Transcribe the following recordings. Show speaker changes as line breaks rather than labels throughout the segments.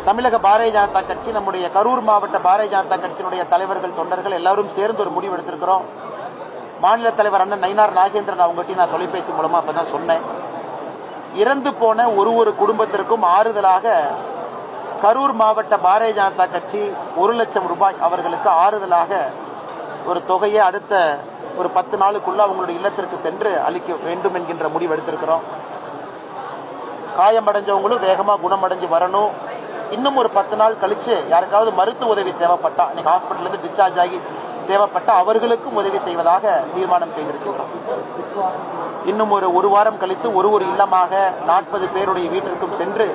தமிழக பாரதிய ஜனதா கட்சி, நம்முடைய கரூர் மாவட்ட பாரதிய ஜனதா கட்சியினுடைய தலைவர்கள், தொண்டர்கள் எல்லாரும் சேர்ந்து ஒரு முடிவு எடுத்திருக்கிறோம். மாநில தலைவர் அண்ணன் நயினார் நாகேந்திரன் அவங்ககிட்ட நான் தொலைபேசி மூலமா அப்பதான் சொன்னேன். இறந்து போன ஒரு குடும்பத்திற்கும் ஆறுதலாக கரூர் மாவட்ட பாரதிய ஜனதா கட்சி 1 லட்சம் ரூபாய் அவர்களுக்கு ஆறுதலாக ஒரு தொகையை அடுத்த ஒரு 10 நாளுக்குள்ள அவங்களுடைய இல்லத்திற்கு சென்று அளிக்க வேண்டும் என்கின்ற முடிவு எடுத்திருக்கிறோம். காயமடைஞ்சவங்களும் வேகமா குணமடைஞ்சு வரணும். இன்னும் ஒரு 10 நாள் கழிச்சு யாருக்காவது மருத்துவ உதவி தேவைப்பட்டா, இன்னைக்கு ஹாஸ்பிட்டல் இருந்து டிஸ்சார்ஜ் ஆகி தேவைப்பட்ட அவர்களுக்கும் உதவி செய்வதாக தீர்மானம் செய்திருக்கிறோம். இன்னும் ஒரு வாரம் கழித்து ஒரு இல்லமாக 40 பேருடைய வீட்டிற்கும் சென்று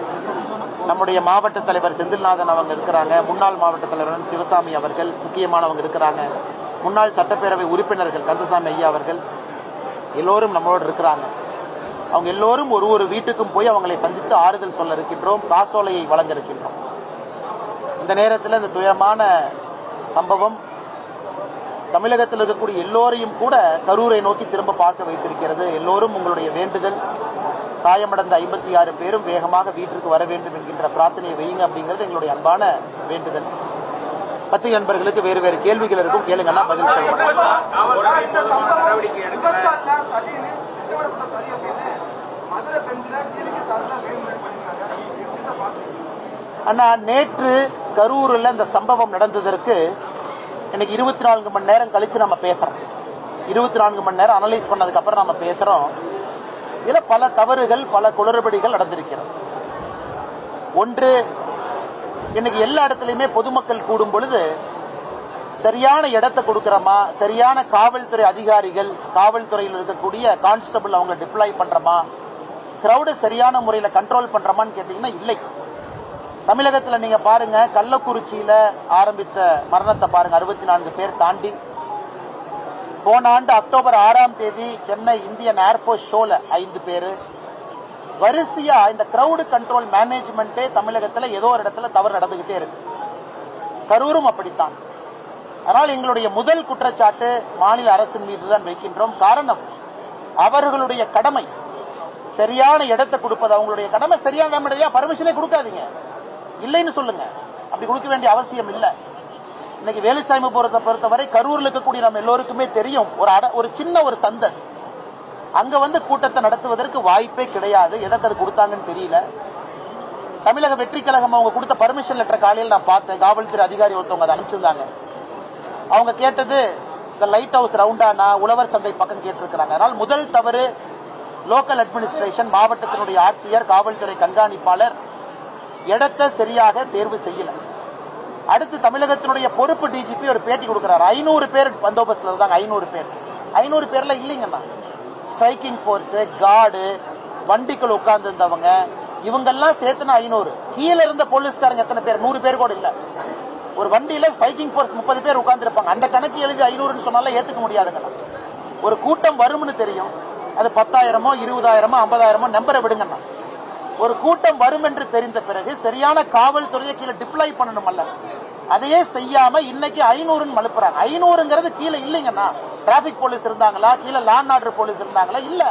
நம்முடைய மாவட்ட தலைவர் செந்தில்நாதன் அவங்க இருக்கிறாங்க, முன்னாள் மாவட்ட தலைவர் சிவசாமி அவர்கள் முக்கியமானவங்க இருக்கிறாங்க, முன்னாள் சட்டப்பேரவை உறுப்பினர்கள் கந்தசாமி ஐயா அவர்கள் எல்லோரும் நம்மளோடு இருக்கிறாங்க. அவங்க எல்லோரும் ஒரு வீட்டுக்கும் போய் அவங்களை சந்தித்து ஆறுதல் சொல்ல இருக்கின்றோம், காசோலையை வழங்க இருக்கின்றோம். இந்த நேரத்தில் இந்த துயரமான சம்பவம் தமிழகத்தில் இருக்கக்கூடிய எல்லோரையும் கூட கரூரை நோக்கி திரும்ப பார்க்க வைத்திருக்கிறது. எல்லோரும் உங்களுடைய வேண்டுதல், காயமடைந்த 56 பேரும் வேகமாக வீட்டிற்கு வர வேண்டும் என்கின்ற பிரார்த்தனையை வையுங்க அப்படிங்கிறது எங்களுடைய அன்பான வேண்டுதல். பத்திரிகை நண்பர்களுக்கு வேறு கேள்விகள் இருக்கும், கேளுங்கன்னா பதில் சொல்லுங்க. அண்ணா, நேற்று கரூரில் இந்த சம்பவம் நடந்ததற்கு இன்னைக்கு 24 மணி நேரம் கழிச்சு நம்ம பேசுறோம். 24 மணி நேரம் அனலைஸ் பண்ணதுக்கு அப்புறம் நம்ம பேசுறோம். இதுல பல தவறுகள், பல குளறுபடிகள் நடந்திருக்கிறது. ஒன்று, இன்னைக்கு எல்லா இடத்துலையுமே பொதுமக்கள் கூடும் பொழுது சரியான இடத்தை கொடுக்கிறோமா, சரியான காவல்துறை அதிகாரிகள், காவல்துறையில் இருக்கக்கூடிய கான்ஸ்டபிள் அவங்க டிப்ளாய் பண்றோமா, கிரௌடை சரியான முறையில் கண்ட்ரோல் பண்றோமான்னு கேட்டீங்கன்னா இல்லை. தமிழகத்தில் நீங்க பாருங்க, கள்ளக்குறிச்சியில ஆரம்பித்த மரணத்தை பாருங்க, 64 பேர் தாண்டி போன ஆண்டு அக்டோபர் 6ஆம் தேதி சென்னை இந்தியன் ஏர்போர்ஸ் ஷோல 5 பேர். வரிசையா இந்த கிரௌடு கண்ட்ரோல் மேனேஜ்மெண்டே தமிழகத்தில் ஏதோ ஒரு இடத்துல தவறு நடந்துகிட்டே இருக்கு. கரூரும் அப்படித்தான். ஆனால் எங்களுடைய முதல் குற்றச்சாட்டு மாநில அரசின் மீதுதான் வைக்கின்றோம். காரணம், அவர்களுடைய கடமை சரியான இடத்தை கொடுப்பது அவங்களுடைய கடமை. சரியான இடம் பர்மிஷனே கொடுக்காதீங்க, இல்லைன்னு சொல்லுங்க. அப்படி கொடுக்க வேண்டிய அவசியம் இல்லை. இன்னைக்கு வேலுசாமி பொறுத்தவரை கரூர்ல இருக்கக்கூடிய நம்ம எல்லோருக்குமே தெரியும், ஒரு சின்ன ஒரு சந்தன் அங்க கூட்டத்தை நடத்துவதற்கு வாய்ப்பே கிடையாது. எதற்கு அது கொடுத்தாங்கன்னு தெரியல. தமிழக வெற்றி கழகம் அவங்க கொடுத்த பர்மிஷன் லெட்டர் காலையில் நான் பார்த்தேன். காவல்துறை அதிகாரி ஒருத்தவங்க அதை அனுப்பிச்சிருந்தாங்க. அவங்க கேட்டது இந்த லைட் ஹவுஸ் ரவுண்டானா, உழவர் சந்தை பக்கம் கேட்டிருக்கிறாங்க. அதனால் முதல் தவறு லோக்கல் அட்மினிஸ்ட்ரேஷன், மாவட்டத்தினுடைய ஆட்சியர், காவல்துறை கண்காணிப்பாளர் இடத்தை சரியாக தேர்வு செய்யல. அடுத்து தமிழகத்தினுடைய பொறுப்பு டிஜிபி ஒரு பேட்டி கொடுக்கிறார். 500 பேர் பந்தோபஸ்ல இருந்தாங்க. 500 பேர்ல இல்லைங்கண்ணா, ஸ்ட்ரைக்கிங் போர்ஸ், கார்டு, வண்டிக்குள் உட்கார்ந்து இருந்தவங்க இவங்கெல்லாம் சேர்த்துனா 500. கீழே இருந்த போலீஸ்காரங்க எத்தனை பேர்? 100 பேர் கூட இல்ல. ஒரு வண்டியில ஸ்ட்ரைக்கிங் போர்ஸ் 30 பேர் உட்கார்ந்து இருப்பாங்க. அந்த கணக்கு எழுதி 500 சொன்னால ஏத்துக்க முடியாதுங்கண்ணா. ஒரு கூட்டம் வரும்னு தெரியும், அது 10,000, 20,000, 50,000 நம்பரை விடுங்கண்ணா. ஒரு கூட்டம் வரும் என்று தெரிந்த பிறகு சரியான காவல்துறையை கீழே டிப்ளாய் பண்ணணும் அல்ல, அதையே செய்யாம இன்னைக்கு 500 மலுப்புறாங்க. 500ங்கிறது கீழே இல்லைங்கண்ணா. டிராபிக் போலீஸ் இருந்தாங்களா, கீழே லா அண்ட் ஆர்டர் போலீஸ் இருந்தாங்களா? இல்ல,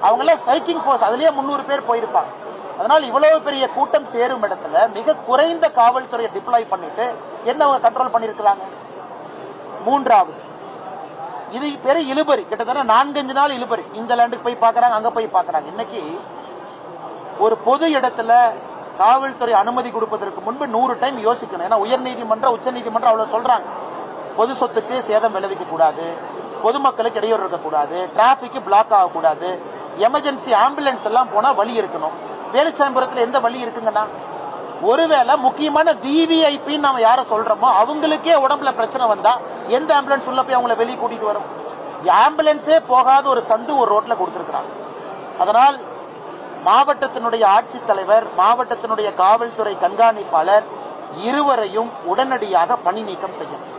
அவங்க எல்லாம் ஸ்ட்ரைக்கிங் போர்ஸ், அதுலயே 300 பேர் போயிருப்பாங்க. அதனால இவ்வளவு பெரிய கூட்டம் சேரும் இடத்துல மிக குறைந்த காவல்துறையை டிப்ளாய் பண்ணிட்டு என்ன அவங்க கண்ட்ரோல் பண்ணிருக்கிறாங்க? மூன்றாவது, இது பெரிய இழுபறி, கிட்டத்தட்ட 4-5 நாள் இழுபறி. இந்த லேண்டுக்கு போய் பாக்குறாங்க, அங்க போய் பாக்குறாங்க. இன்னைக்கு ஒரு பொது இடத்துல காவல்துறை அனுமதி கொடுப்பதற்கு முன்பு 100 டைம் யோசிக்கணும். ஏன்னா உயர்நீதிமன்றம், உச்ச நீதிமன்றம் அவ்வளவு சொல்றாங்க. பொது சொத்துக்கு சேதம் விளைவிக்க கூடாது, பொதுமக்களுக்கு இடையூறு இருக்கக்கூடாது, டிராபிக் பிளாக் ஆகக்கூடாது, எமர்ஜென்சி ஆம்புலன்ஸ் எல்லாம் போனா வழி இருக்கணும். வேலுச்சாமிபுரத்தில் எந்த வழி இருக்குங்கன்னா, ஒருவேளை முக்கியமான விவிஐபி நாம யார சொல்றோமோ அவங்களுக்கே உடம்புல பிரச்சனை வந்தா எந்த ஆம்புலன்ஸ் உள்ள போய் அவங்களை வெளியே கூட்டிட்டு வரும்? ஆம்புலன்ஸே போகாத ஒரு சந்து ஒரு ரோட்ல கொடுத்திருக்கிறாங்க. அதனால் மாவட்டத்தினுடைய ஆட்சித்தலைவர், மாவட்டத்தினுடைய காவல்துறை கண்காணிப்பாளர் இருவரையும் உடனடியாக பணி நீக்கம் செய்யணும்.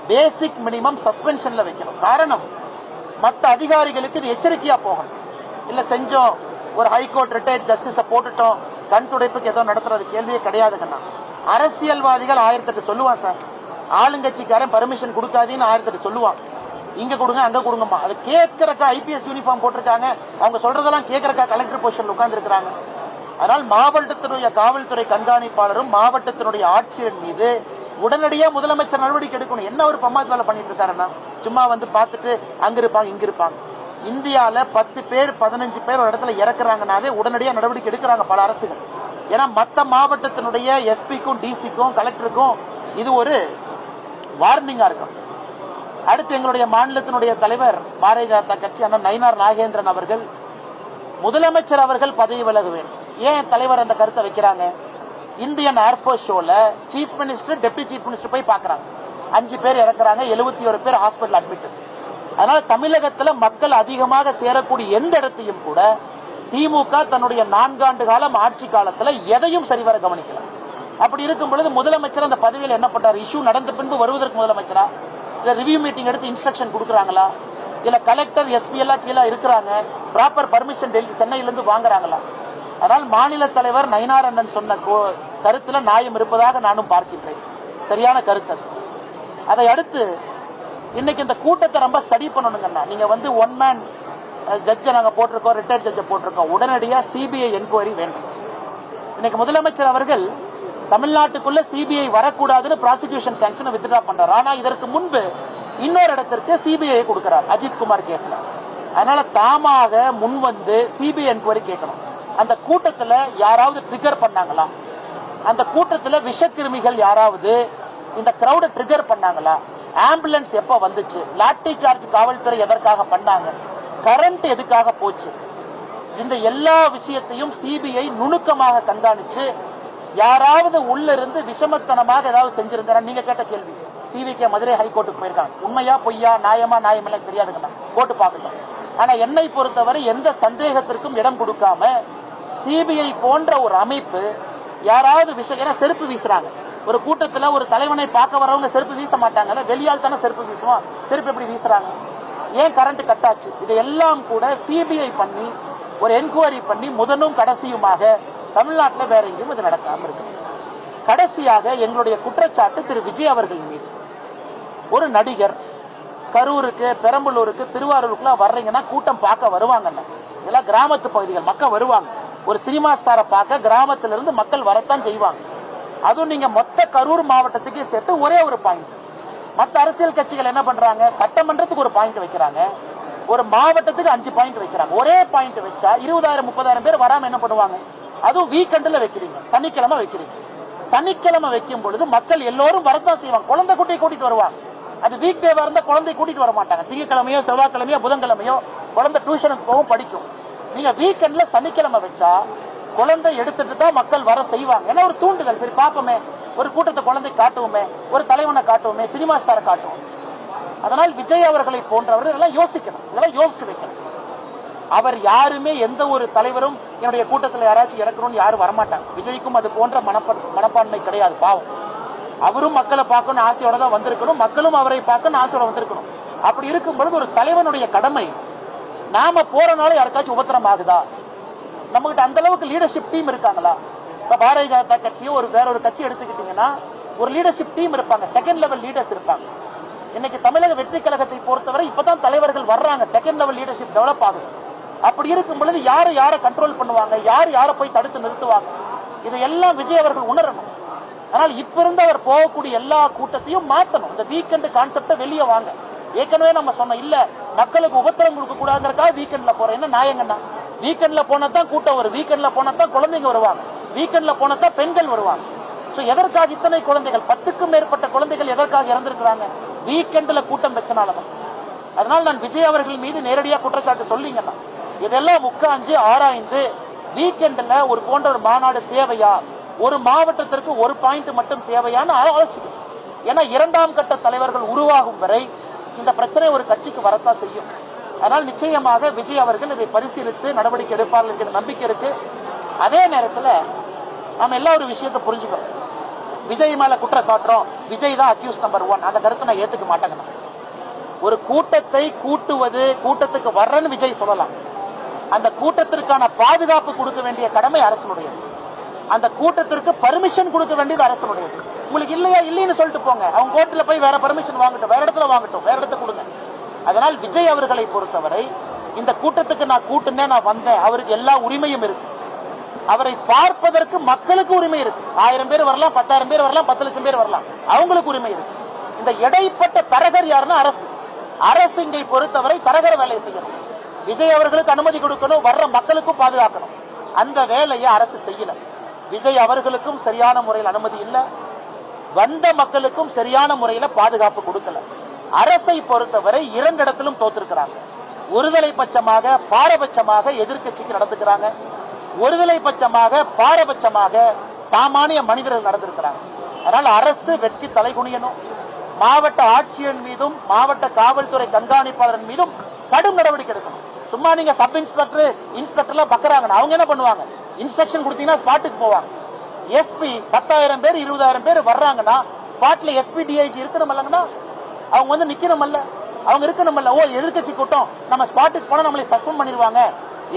பேசிக் மினிமம் சஸ்பென்ஷன்ல வைக்கணும். காரணம், மற்ற அதிகாரிகளுக்கு இது எச்சரிக்கையா போகணும். இல்ல செஞ்சோம், ஒரு ஹைகோர்ட் ரிட்டையர்ட் ஜஸ்டிஸ போட்டுட்டோம், கண் துடைப்புக்கு ஏதோ நடத்துறது கேள்வியே கிடையாதுங்கண்ணா. அரசியல்வாதிகள் 1008 சொல்லுவான் சார். ஆளுங்கட்சிக்காரன் பர்மிஷன் கொடுக்காதீன்னு 1008 சொல்லுவான். இங்க கொடுங்க, அங்க கொடுங்கம்மா. அது கேட்கறக்கா ஐபிஎஸ் யூனிஃபார்ம் போட்டிருக்காங்க, அவங்க சொல்றதெல்லாம் கேட்கறக்கா கலெக்டர் பொசிஷன்ல உட்கார்ந்து இருக்காங்க. அதனால் மாவட்டத்தினுடைய காவல்துறை கண்காணிப்பாளரும் மாவட்டத்தினுடைய ஆட்சியர் மீது உடனடியாக முதலமைச்சர் நடவடிக்கை எடுக்கணும். என்ன ஒரு பிரமாத வேலை பண்ணிட்டு இருக்காருன்னா, சும்மா வந்து பார்த்துட்டு அங்க இருப்பாங்க இங்க இருப்பாங்க. இந்தியாவில் 10 பேர் 15 பேர் ஒரு இடத்துல இறக்குறாங்கனாவே உடனடியாக நடவடிக்கை எடுக்கிறாங்க பல அரசுகள். ஏன்னா மற்ற மாவட்டத்தினுடைய எஸ்பிக்கும் டிசிக்கும் கலெக்டருக்கும் இது ஒரு வார்னிங்கா இருக்கும். அடுத்து எங்களுடைய மாநிலத்தினுடைய தலைவர் பாரதிய ஜனதா கட்சி அண்ணன் நயினார் நாகேந்திரன் அவர்கள், முதலமைச்சர் அவர்கள் பதவி விலக வேண்டும். ஏன் தலைவர் அந்த கருத்தை வைக்கிறாங்க? இந்தியன் ஏர்போர்ஸ் ஷோல chief minister deputy chief minister போய் பாக்குறாங்க. 5 பேர் இறக்குறாங்க, 71 பேர் ஹாஸ்பிட்டல் அட்மிட். அதனால தமிழகத்தில் மக்கள் அதிகமாக சேரக்கூடிய எந்த இடத்தையும் கூட திமுக தன்னுடைய 4 ஆண்டு காலம் ஆட்சி காலத்தில் எதையும் சரிவர கவனிக்கல. அப்படி இருக்கும் பொழுது முதலமைச்சர் அந்த பதவியில் என்ன பண்றாரு? இஷ்யூ நடந்த பின்பு வருவதற்கு முதலமைச்சரா, இல்ல ரிவ்யூ மீட்டிங் எடுத்து இன்ஸ்ட்ரக்ஷன் கொடுக்குறாங்களா, இல்ல கலெக்டர் எஸ்பி எல்லாம் கீழே இருக்கிறாங்க, ப்ராப்பர் பர்மிஷன் டெல்லி சென்னையிலிருந்து வாங்குறாங்களா? அதனால் மாநில தலைவர் நயினார் அண்ணன் சொன்ன கருத்துல நியாயம் இருப்பதாக நானும் பார்க்கின்றேன். சரியான கருத்து. அதை அடுத்து இன்னைக்கு இந்த கூட்டத்தை ரொம்ப ஸ்டடி பண்ணணுங்கன்னா, நீங்க வந்து 1 மேன் ஜட்ஜை நாங்க போட்டிருக்கோம், ரிட்டையர்ட் ஜட்ஜை போட்டிருக்கோம். உடனடியாக சிபிஐ என்கொயரி வேண்டும். இன்னைக்கு முதலமைச்சர் அவர்கள் தமிழ்நாட்டுக்குள்ள சிபிஐ வரக்கூடாதுன்னு ப்ராசிக்யூஷன் சாங்ஷனை வித்ட்ரா பண்றாரு. ஆனா இதற்கு முன்பு இன்னொரு இடத்திற்கு சிபிஐ கொடுக்கிறார் அஜித் குமார் கேஸ்ல. அதனால தாமாக முன் வந்து சிபிஐ என்கொயரி கேட்கணும். அந்த கூட்டத்தில் யாராவது ட்ரிகர் பண்ணாங்களா? அந்த கூட்டத்தில் விஷக்கிருமிகள் யாராவது இந்த கிரௌட ட்ரிகர் பண்ணாங்களா? ஆம்புலன்ஸ் எப்ப வந்துச்சு? லாட்டி சார்ஜ் காவல்துறை எதற்காக பண்ணாங்க? கரண்ட் எதுக்காக போச்சு? இந்த எல்லா விஷயத்தையும் சிபிஐ நுணுக்கமாக கண்காணிச்சு யாராவது உள்ள இருந்து விஷமத்தனமாக ஏதாவது செஞ்சிருந்தா, நீங்க கேட்ட கேள்வி டிவிகே மதுரை ஹைகோர்ட்டுக்கு போயிருக்காங்க. உண்மையா பொய்யா, நியாயமா நியாயமில்லை தெரியாதுங்கண்ணா, கோர்ட்டு பார்க்கணும். ஆனா என்னை பொறுத்தவரை எந்த சந்தேகத்திற்கும் இடம் கொடுக்காம சிபிஐ போன்ற ஒரு அமைப்பு யாராவது விஷயம் செருப்பு வீசுறாங்க. ஒரு கூட்டத்தில் ஒரு தலைவனை பார்க்க வரவங்க செருப்பு வீச மாட்டாங்கல்ல, வெளியால் தானே செருப்பு வீசுவோம். செருப்பு எப்படி வீசுறாங்க? ஏன் கரண்ட் கட் ஆச்சு? இதையெல்லாம் கூட சிபிஐ பண்ணி ஒரு என்கொயரி பண்ணி முதலும் கடைசியுமாக தமிழ்நாட்டில் வேற எங்கேயும் இது நடக்காம இருக்கு. கடைசியாக எங்களுடைய குற்றச்சாட்டு திரு விஜய் அவர்கள் மீது. ஒரு நடிகர் கரூருக்கு, பெரம்பலூருக்கு, திருவாரூருக்குலாம் வர்றீங்கன்னா கூட்டம் பார்க்க வருவாங்கல்ல, இதெல்லாம் கிராமத்து பகுதிகள், மக்கள் வருவாங்க. ஒரு சினிமா ஸ்டாரை பார்க்க கிராமத்திலிருந்து மக்கள் வரத்தான் செய்வாங்க. அதுவும் நீங்க மொத்த கரூர் மாவட்டத்துக்கு சேர்த்து ஒரே ஒரு பாயிண்ட். மற்ற அரசியல் கட்சிகள் என்ன பண்றாங்க? சட்டமன்றத்துக்கு ஒரு பாயிண்ட் வைக்கிறாங்க, ஒரு மாவட்டத்துக்கு 5 பாயிண்ட் வைக்கிறாங்க. ஒரே பாயிண்ட் வச்சா 20,000-30,000 பேர் வராம என்ன பண்ணுவாங்க? அதுவும் வீக்கெண்ட்ல வைக்கிறீங்க, சனிக்கிழமை வைக்கிறீங்க. சனிக்கிழமை வைக்கும் பொழுது மக்கள் எல்லோரும் வரத்தான் செய்வாங்க. குழந்தை குட்டியை கூட்டிட்டு வருவாங்க. அது வீக் டேவா இருந்தா குழந்தை கூட்டிட்டு வர மாட்டாங்க. திங்கக்கிழமையோ செவ்வாய்க்கிழமையோ புதன்கிழமையோ குழந்தை டியூஷனுக்கு போகும், படிக்கும். நீங்க வீக்கெண்ட்ல சனிக்கிழமை வச்சா குழந்தை எடுத்துட்டு தான் மக்கள் வர செய்வாங்க. ஏன்னா ஒரு தூண்டுதல். சரி பாப்போமே, ஒரு கூட்டத்தை குழந்தை காட்டுவோமே, ஒரு தலைவனை காட்டுவோமே, சினிமா ஸ்டாரை காட்டுவோம். அதனால் விஜய் அவர்களை போன்றவர்கள் இதெல்லாம் யோசிக்கணும், இதெல்லாம் யோசிச்சு வைக்கணும். அவர் யாருமே எந்த ஒரு தலைவரும் என்னுடைய கூட்டத்தில் யாராச்சும் இறக்கணும்னு யாரும் வரமாட்டாங்க. விஜய்க்கும் அது போன்ற மனப்பான்மை கிடையாது. பாவம், அவரும் மக்களை பார்க்கணும் ஆசையோட தான் வந்திருக்கணும், மக்களும் அவரை பார்க்கணும் ஆசையோட வந்திருக்கணும். அப்படி இருக்கும் பொழுது ஒரு தலைவனுடைய கடமை, நாம போறனால யாருக்காச்சும் உபத்திரம் ஆகுதா? நம்ம கிட்ட அந்த அளவுக்கு லீடர்ஷிப் டீம் இருக்காங்களா? இப்ப பாரதிய ஜனதா கட்சியோ வேற ஒரு கட்சி எடுத்துக்கிட்டீங்கன்னா ஒரு லீடர்ஷிப் டீம் இருப்பாங்க, செகண்ட் லெவல் லீடர்ஸ் இருப்பாங்க. இன்னைக்கு தமிழக வெற்றி கழகத்தை பொறுத்தவரை இப்பதான் தலைவர்கள் வர்றாங்க, செகண்ட் லெவல் லீடர்ஷிப் டெவலப் ஆகுது. அப்படி இருக்கும் பொழுது யாரை கண்ட்ரோல் பண்ணுவாங்க, யாரை போய் தடுத்து நிறுத்துவாங்க, இதையெல்லாம் விஜய் அவர்கள் உணரணும். அதனால் இப்ப இருந்து அவர் போகக்கூடிய எல்லா கூட்டத்தையும் மாற்றணும். இந்த வீக்கெண்ட் கான்செப்டை வெளியே வாங்க. ஏற்கனவே நம்ம சொன்னோம், இல்ல மக்களுக்கு உபத்திரம் கொடுக்க கூடாதுங்கிறதுக்காக வீக்கெண்ட்ல போறோம். என்ன நியாயங்கண்ணா? வீக்கெண்ட்ல போனதான் கூட்டம் வரும், வீக்கெண்ட்ல போனதான் குழந்தைங்க வருவாங்க, வீக்கெண்ட்ல போனதான் பெண்கள் வருவாங்க. எதற்காக இத்தனை குழந்தைகள், 10க்கும் மேற்பட்ட குழந்தைகள் எதற்காக இறந்திருக்கிறாங்க? வீக்கெண்ட்ல கூட்டம் வச்சனாலதான். அதனால் நான் விஜய் அவர்கள் மீது நேரடியாக குற்றச்சாட்டு சொல்லிங்கன்னா இதெல்லாம் உட்கார்ந்து ஆராய்ந்து வீக்கெண்ட்ல ஒரு போன்ற ஒரு மாநாடு தேவையா, ஒரு மாவட்டத்திற்கு ஒரு பாயிண்ட் மட்டும் தேவையான ஆலோசிக்கும். ஏன்னா 2ஆம் கட்ட தலைவர்கள் உருவாகும் வரை இந்த பிரச்சனை ஒரு கட்சிக்கு வரத்தான் செய்யும். அதனால் நிச்சயமாக விஜய் அவர்கள் இதை பரிசீலித்து நடவடிக்கை எடுப்பார்கள் என்கிற நம்பிக்கை இருக்கு. அதே நேரத்தில் நாம எல்லா ஒரு விஷயத்தை புரிஞ்சுக்கிறோம். விஜய் மேல குற்றம் சாட்டுறோம், விஜய் தான் அக்யூஸ் நம்பர் 1, அந்த கருத்தை நான் ஏத்துக்க மாட்டேங்க. ஒரு கூட்டத்தை கூட்டுவது, கூட்டத்துக்கு வர்றன்னு விஜய் சொல்லலாம். அந்த கூட்டத்திற்கான பாதுகாப்பு கொடுக்க வேண்டிய கடமை அரசனுடையது. அந்த கூட்டத்திற்கு பர்மிஷன் கொடுக்க வேண்டியது அரசனுடையது. உங்களுக்கு இல்லையா இல்லைன்னு சொல்லிட்டு போங்க, அவங்க கோர்ட்ல போய் வேற பர்மிஷன் வாங்கட்டும், வேற இடத்துல வாங்கட்டும், வேற இடத்த கொடுங்க. அதனால் விஜய் அவர்களை பொறுத்தவரை இந்த கூட்டத்துக்கு நான் கூட்டுனேன், நான் வந்தேன், அவருக்கு எல்லா உரிமையும் இருக்கு. அவரை பார்ப்பதற்கு மக்களுக்கு உரிமை இருக்கு. 1000 பேர் வரலாம், 10,000 பேர் வரலாம், 10 லட்சம் பேர் வரலாம், அவங்களுக்கு உரிமை இருக்கு. இந்த இடைப்பட்ட தரகர் யாருன்னா அரசு. அரசு இங்கை பொறுத்தவரை தரகர் வேலையை செய்யணும். விஜய் அவர்களுக்கு அனுமதி கொடுக்கணும், வர்ற மக்களுக்கும் பாதுகாக்கணும். அந்த வேலையை அரசு செய்யல. விஜய் அவர்களுக்கும் சரியான முறையில் அனுமதி இல்ல, வந்த மக்களுக்கும் சரியான முறையில் பாதுகாப்பு கொடுக்கல. அரசை பொறுத்தவரை 2 இடத்திலும் தோத்திருக்கிறாங்க. ஒருதலை பட்சமாக பாரபட்சமாக எதிர்கட்சிக்கு நடந்துக்கிறாங்க, ஒருதலை பட்சமாக பாரபட்சமாக சாமானிய மனிதர்கள் நடந்திருக்கிறாங்க. அதனால அரசு வெட்கி தலைகுனியணும். மாவட்ட ஆட்சியர் மீதும் மாவட்ட காவல்துறை கண்காணிப்பாளர் மீதும் கடும் நடவடிக்கை எடுக்கணும். சும்மா நீங்க சப் இன்ஸ்பெக்டர் இன்ஸ்பெக்டர்லாம் பக்கறாங்க, அவங்க என்ன பண்ணுவாங்க? இன்ஸ்ட்ரக்ஷன் கொடுத்தீங்கன்னா ஸ்பாட்டுக்கு போவாங்க. எஸ்பி 10,000 பேர் 20,000 பேர் வர்றாங்கன்னா ஸ்பாட்ல எஸ்பி டிஐஜி இருக்கணும்லங்கன்னா அவங்க வந்து நிக்கணும்ல, அவங்க இருக்கணும்ல. ஓ, எதிர்கட்சி கூட்டம், நம்ம ஸ்பாட்டுக்கு போனா நம்மளை சஸ்பெண்ட் பண்ணிடுவாங்க.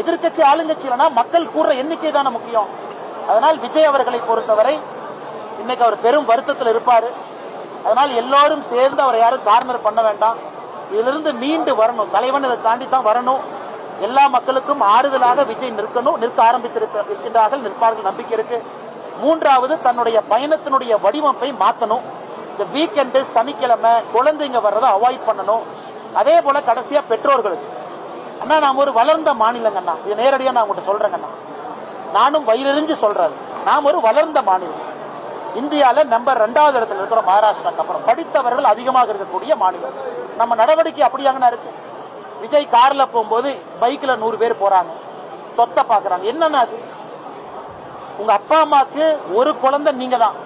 எதிர்கட்சி ஆளுங்கட்சி இல்லைன்னா மக்கள் கூடுற எண்ணிக்கை தானே முக்கியம். அதனால் விஜய் அவர்களை பொறுத்தவரை இன்னைக்கு அவர் பெரும் வருத்தத்தில் இருப்பாரு. அதனால் எல்லோரும் சேர்ந்து அவரை யாரும் கார்னர் பண்ண வேண்டாம். இதிலிருந்து மீண்டு வரணும். தலைவன் இதை தாண்டி தான் வரணும். எல்லா மக்களுக்கும் ஆறுதலாக விஜய் நிற்க ஆரம்பித்திருக்கிறார்கள், நிற்பார்கள், நம்பிக்கை இருக்கு. 3வது, தன்னுடைய பயணத்தினுடைய வடிவமைப்பை மாற்றணும். இந்த வீக்கெண்டு சனிக்கிழமை குழந்தைங்க வர்றதை அவாய்ட் பண்ணணும். அதே போல கடைசியா பெற்றோர்களுக்கு, அண்ணா நாம் ஒரு வளர்ந்த மாநிலங்கண்ணா, இது நேரடியா நான் உங்கள்கிட்ட சொல்றேங்கண்ணா, நானும் வயிறறிஞ்சு சொல்றேன், நாம் ஒரு வளர்ந்த மாநிலம். இந்தியால நம்பர் 2வது இடத்துல இருக்கிற மகாராஷ்டிராக்கு அப்புறம் படித்தவர்கள் அதிகமாக இருக்கக்கூடிய மாநிலம். நம்ம நடவடிக்கை அப்படியாங்கண்ணா இருக்கு. விஜய் கார்ல போகும்போது பைக்ல 100 பேர் போறாங்க, தொத்த பாக்குறாங்க. என்னன்னா அது உங்க அப்பா அம்மாக்கு ஒரு குழந்தை நீங்க தான்.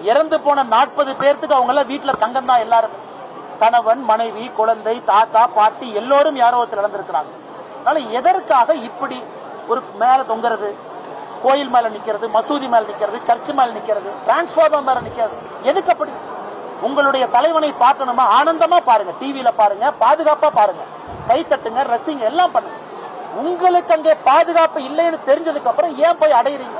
இறந்து போன 40 பேர்த்துக்கு அவங்க எல்லாம் வீட்டுல தங்கம் தான். எல்லாரும் கணவன் மனைவி குழந்தை தாத்தா பாட்டி எல்லோரும் யாரோ ஒருத்தர் இழந்திருக்கிறாங்க. அதனால எதற்காக இப்படி ஒரு மேல தொங்குறது, கோயில் மேல நிக்கிறது, மசூதி மேல நிக்கிறது, சர்ச் மேல நிக்கிறது, டிரான்ஸ்பார்மர் மேல நிக்கிறது, எதுக்கு அப்படி? உங்களுடைய தலைவனை பார்க்கணுமா? ஆனந்தமா பாருங்க, டிவியில பாருங்க, பாதுகாப்பா பாருங்க, கை தட்டுங்க, ரசிங்க, எல்லாம் பண்ணுங்க. உங்களுக்கு அங்கே பாதுகாப்பு இல்லைன்னு தெரிஞ்சதுக்கு அப்புறம் ஏன் போய் அடையிறீங்க?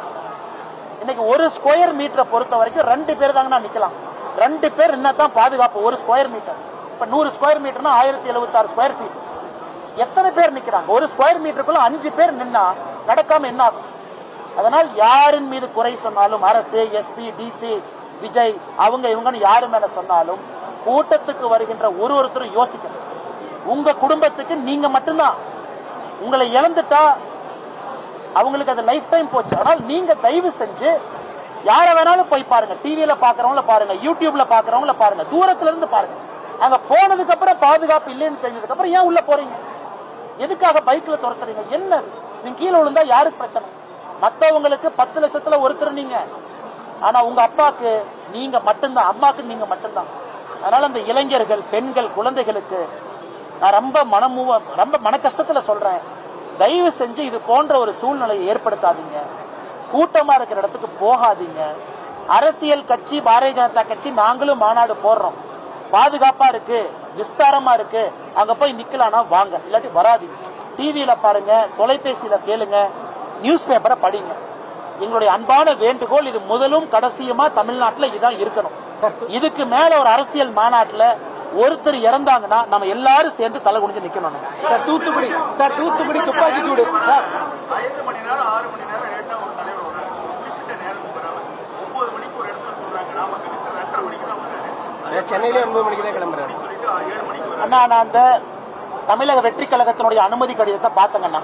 இன்னைக்கு 1 ஸ்கொயர் மீட்டரை பொறுத்த வரைக்கும் 2 பேர் தாங்க நிக்கலாம். 2 பேர் என்னதான் பாதுகாப்பு? 1 ஸ்கொயர் மீட்டர். இப்ப 100 ஸ்கொயர் மீட்டர்னா 1076 ஸ்கொயர் ஃபீட். எத்தனை பேர் நிக்கிறாங்க? 1 ஸ்கொயர் மீட்டருக்குள்ள 5 பேர் நின்னா நடக்காம என்ன ஆகும்? அதனால் யாரின் மீது குறை சொன்னாலும், அரசு, எஸ்பி, டிசி, விஜய் அவங்க இவங்கன்னு யாரு மேல சொன்னாலும் கூட்டத்துக்கு வருகின்ற ஒருத்தரும் யோசிக்கணும். உங்க குடும்பத்துக்கு நீங்க மட்டும்தான். உங்களை இழந்துட்டா அவங்களுக்கு அது லைஃப் டைம் போச்சு. ஆனால் நீங்க தயவு செஞ்சு யார வேணாலும் போய் பாருங்க, டிவியில பாக்குறவங்கள பாருங்க, யூடியூப்ல பாக்குறவங்கள பாருங்க, தூரத்துல இருந்து பாருங்க. அங்க போனதுக்கு அப்புறம் பாதுகாப்பு இல்லைன்னு தெரிஞ்சதுக்கு அப்புறம் ஏன் உள்ள போறீங்க? எதுக்காக பைக்ல துரத்துறீங்க? என்ன நீங்க கீழே விழுந்தா யாருக்கு பிரச்சனை? மத்தவங்களுக்கு 10 லட்சத்துல ஒருத்தர் நீங்க, ஆனா உங்க அப்பாக்கு நீங்க மட்டும்தான், அம்மாக்கு நீங்க மட்டும்தான். அதனால அந்த இளைஞர்கள், பெண்கள், குழந்தைகளுக்கு நான் ரொம்ப மன கஷ்டத்துல சொல்றேன், தயவு செஞ்சு இது போன்ற ஒரு சூழ்நிலையை ஏற்படுத்தாதீங்க. கூட்டமா இருக்கிற இடத்துக்கு போகாதீங்க. அரசியல் கட்சி பாரதிய ஜனதா கட்சி நாங்களும் மாநாடு போடுறோம், பாதுகாப்பா இருக்கு, விஸ்தாரமா இருக்கு, அங்க போய் நிக்கலாம்னா வாங்க, இல்லாட்டி வராதீங்க. டிவியில பாருங்க, தொலைபேசியில கேளுங்க, நியூஸ் பேப்பரை படிங்க. எங்களுடைய அன்பான வேண்டுகோள், இது முதலும் கடைசியுமா தமிழ்நாட்டில் இதான் இருக்கணும். இதுக்கு மேல ஒரு அரசியல் மாநாட்டில் ஒருத்தர் இறந்தாங்கன்னா நம்ம எல்லாரும் சேர்ந்து தலை குனிஞ்சு நிக்கணும். சார் தூத்துக்குடி துப்பாக்கி சூடு சார்,
5 மணி நேரம் 6 மணி நேரம் லேட்டா ஒரு தலைவர் வராரு, குறிப்பிட்ட நேரத்துக்கு வராரு. 9 மணிக்கு ஒரு இடத்துல சொல்றாங்க, நாம 2:30 மணிக்கு தான் வராரு,
சென்னையில 9 மணிக்கு தான் கிளம்புறாரு
சொல்லிட்டு 7 மணிக்கு வராரு.
அண்ணா, நான் அந்த தமிழக வெற்றி கழகத்தினுடைய அனுமதி கடிதத்தை பார்த்தங்கண்ணா.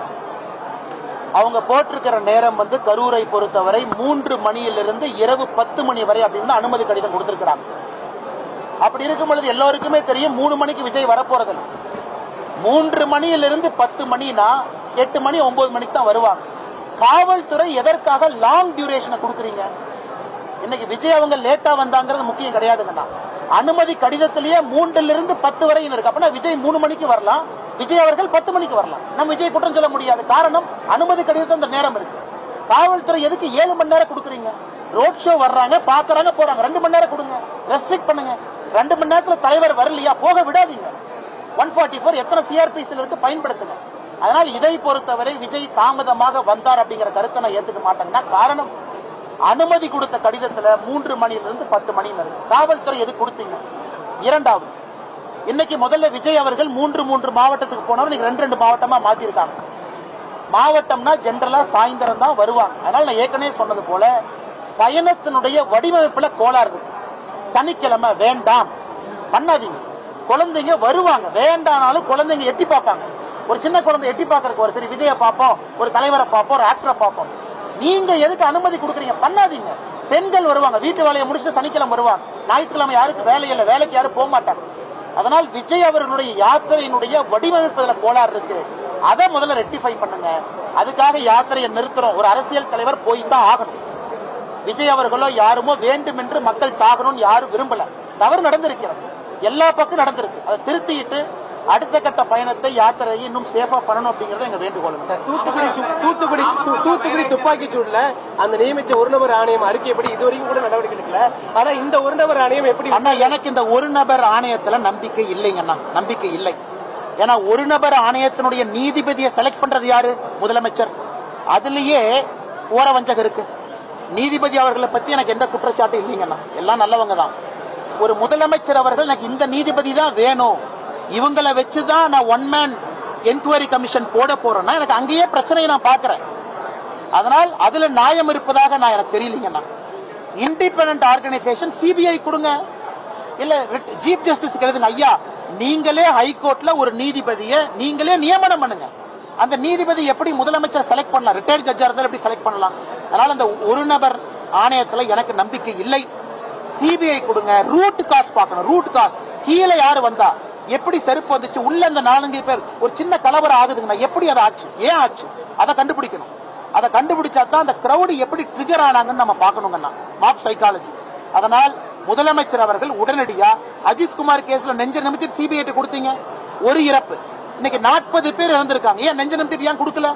அவங்க போட்டிருக்கிற நேரம் வந்து கரூரை பொறுத்தவரை 3 மணியிலிருந்து இரவு 10 மணி வரை அப்படின்னு அனுமதி கடிதம் கொடுத்திருக்கிறாங்க. அப்படி இருக்கும் பொழுது எல்லோருக்குமே தெரியும் 3 மணிக்கு விஜய் வரப்போறது. 3 மணியிலிருந்து 10 மணினா 8 மணி 9 மணிக்கு தான் வருவாங்க. காவல்துறை எதற்காக லாங் டியூரேஷனை கொடுக்குறீங்க? இன்னைக்கு விஜய் அவங்க லேட்டா வந்தாங்கிறது முக்கியம் கிடையாதுங்கண்ணா. அனுமதி கடிதத்திலேயே 3லிருந்து 10 வரையும் இருக்கு. அப்படின்னா விஜய் 3 மணிக்கு வரலாம், விஜய் அவர்கள் 10 மணிக்கு வரலாம். நம்ம விஜய் குற்றம் சொல்ல முடியாது. காரணம், அனுமதி கடிதத்தில் அந்த நேரம் இருக்கு. காவல்துறை எதுக்கு 7 மணி நேரம் கொடுக்குறீங்க? ரோட் ஷோ வர்றாங்க, பாக்குறாங்க, போறாங்க. 2 மணி நேரம் கொடுங்க, ரெஸ்ட்ரிக்ட் பண்ணுங்க. 2 மணி நேரத்துல தலைவர் வரலையா, போக விடாதீங்க. 144 எத்தனை சிஆர்பிசில இருக்கு, பயன்படுத்துங்க. அதனால் இதை பொறுத்தவரை விஜய் தாமதமாக வந்தார் அப்படிங்கிற கருத்தை நான் ஏத்துக்க மாட்டேங்கன்னா, காரணம் அனுமதி கொடுத்த கடிதத்துல 3 மணியிலிருந்து 10 மணி இருக்கு. காவல்துறை எது கொடுத்தீங்க? 2வது, இன்னைக்கு முதல்ல விஜய் அவர்கள் 3 மாவட்டத்துக்கு போனவர், இன்னைக்கு 2 மாவட்டமா மாத்திருக்காங்க. மாவட்டம்னா ஜெனரலா சாயந்தரம் தான் வருவாங்க. அதனால நான் ஏற்கனவே சொன்னது போல பயணத்தினுடைய வடிவமைப்புல கோளாறு இருக்கு. சனிக்கிழமை வேண்டாம் பண்ணாதீங்க. குழந்தைங்க வருவாங்க, வேண்டானாலும் குழந்தைங்க எட்டி பார்ப்பாங்க. ஒரு சின்ன குழந்தை எட்டி பார்க்கறதுக்கு ஒரு சரி விஜயை பார்ப்போம், ஒரு தலைவரை பார்ப்போம், ஒரு ஆக்டரை பார்ப்போம். நீங்க எதுக்கு அனுமதி கொடுக்குறீங்க? பண்ணாதீங்க. பெண்கள் வருவாங்க, வீட்டு வேலையை முடிச்சு சனிக்கிழமை வருவாங்க. ஞாயிற்றுக்கிழமை யாருக்கு வேலை இல்லை, வேலைக்கு யாரும் போக மாட்டாங்க. அதனால் விஜய் அவர்களுடைய யாத்திரையினுடைய வடிவமைப்புல கோளாறு இருக்கு. அதை முதல்ல ரெக்டிஃபை பண்ணுங்க. அதுக்காக யாத்திரையை நிறுத்துறோம். ஒரு அரசியல் தலைவர் போய் தான் ஆகணும். விஜய் அவர்களோ யாருமோ வேண்டும் என்று மக்கள் சாகணும்னு யாரும் விரும்பல. தவறு நடந்திருக்கிறது, எல்லா பக்கம் நடந்திருக்கு. அதை திருத்திட்டு அடுத்த கட்ட பயணத்தை யாத்திரையை இன்னும் சேஃபா பண்ணணும் அப்படிங்கறது எங்க வேண்டுகோள்.
தூத்துக்குடி துப்பாக்கி சூடுல அந்த நியமிச்ச ஒரு நபர் ஆணையம் அறிக்கைப்படி இதுவரைக்கும் கூட நடவடிக்கை எடுக்கல. ஆனா இந்த ஒரு நபர் ஆணையம் எப்படி?
அண்ணா, எனக்கு இந்த ஒரு நபர் ஆணையத்துல நம்பிக்கை இல்லைங்கண்ணா, நம்பிக்கை இல்லை. ஏன்னா ஒரு நபர் ஆணையத்தினுடைய நீதிபதியை செலக்ட் பண்றது யாரு? முதலமைச்சர். அதுலயே ஓரவஞ்சகம் இருக்கு. நீதிபதி அவர்களை பத்தி எனக்கு எந்த குற்றச்சாட்டும் இல்லைங்கண்ணா, எல்லாம் நல்லவங்க தான். ஒரு முதலமைச்சர் அவர்கள் எனக்கு இந்த நீதிபதி தான் வேணும், இவங்களை வச்சுதான் நான் ஒன் மேன் என்கொயரி கமிஷன் போட போறேன்னா எனக்கு அங்கேயே பிரச்சனையை நான் பாக்குறேன். அதனால் அதுல நியாயம் இருப்பதாக நான் எனக்கு தெரியலீங்கண்ணா. இண்டிபெண்டன்ட் ஆர்கனைசேஷன் சிபிஐ கொடுங்க, இல்ல சீஃப் ஜஸ்டிஸ் எழுதுங்க. ஐயா, நீங்களே ஹைகோர்ட்ல ஒரு நீதிபதியை நீங்களே நியமனம் பண்ணுங்க. அந்த நீதிபதி எப்படி முதலமைச்சர் செலக்ட் பண்ணலாம்? ரிட்டையர்ட் ஜட்ஜா இருந்தாலும் எப்படி செலக்ட் பண்ணலாம்? அதனால அந்த ஒரு நபர் ஆணையத்துல எனக்கு நம்பிக்கை இல்லை. சிபிஐ கொடுங்க. ரூட் காஸ் பார்க்கணும். ரூட் காஸ் கீழே யாரு வந்தா, எப்படி செருப்பு வந்துச்சு, உள்ள அந்த 4 பேர் ஒரு சின்ன கலவரம் ஆகுதுங்கன்னா எப்படி அதை ஆச்சு, ஏன் ஆச்சு, அதை கண்டுபிடிக்கணும். அதை கண்டுபிடிச்சா தான் அந்த கிரௌடு எப்படி ட்ரிகர் ஆனாங்கன்னு நம்ம பார்க்கணுங்கண்ணா, மாப் சைக்காலஜி. அதனால் முதலமைச்சர் அவர்கள் உடனடியா அஜித்குமார் கேஸ்ல நெஞ்ச நிமித்தி சிபிஐ கொடுத்தீங்க, ஒரு இறப்பு. இன்னைக்கு 40 பேர் இறந்திருக்காங்க, ஏன் நெஞ்ச நிமித்தி ஏன் கொடுக்கல?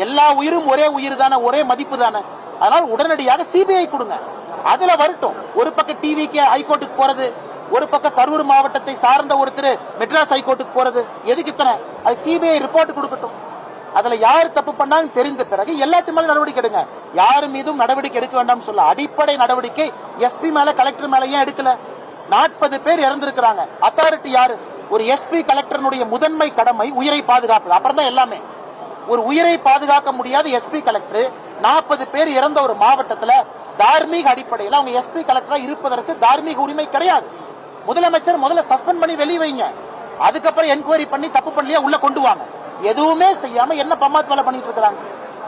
எல்லா உயிரும் ஒரே உயிர் தானே, ஒரே மதிப்பு தானே. அதனால் உடனடியாக சிபிஐ கொடுங்க, அதுல வரட்டும். ஒரு பக்கம் டிவிக்கு ஹைகோர்ட்டுக்கு போறது, ஒரு பக்கம் கரூர் மாவட்டத்தை சார்ந்த ஒருத்தர் மெட்ராஸ் ஹைகோர்ட்டுக்கு போறது, எதுக்கு இத்தனை? அது சிபிஐ ரிப்போர்ட் கொடுக்கட்டும். அதுல யார் தப்பு பண்ணாலும் தெரிந்த பிறகு எல்லாத்தையும் மேல நடவடிக்கை எடுங்க. யாரு மீதும் நடவடிக்கை எடுக்க வேண்டாம் சொல்ல அடிப்படை நடவடிக்கை எஸ்பி மேல, கலெக்டர் மேல ஏன் எடுக்கல? 40 பேர் இறந்திருக்கிறாங்க. அத்தாரிட்டி யாரு? ஒரு எஸ்பி கலெக்டருடைய முதன்மை கடமை உயிரை பாதுகாப்பு. அப்புறம் தான் எல்லாமே. ஒரு உயிரை பாதுகாக்க முடியாத எஸ்பி கலெக்டர் 40 பேர் இறந்த ஒரு மாவட்டத்துல தார்மீக அடிப்படையில் அவங்க எஸ்பி கலெக்டரா இருப்பதற்கு தார்மீக உரிமை கிடையாது. முதலமைச்சர் முதல்ல சஸ்பெண்ட் பண்ணி வெளியே வைங்க, அதுக்கப்புறம் என்கொயரி பண்ணி தப்பு பண்ணலையா உள்ள கொண்டு வாங்க. எதுவுமே செய்யாம என்ன பம்மாத்து வேலை பண்ணிட்டு இருக்காங்க.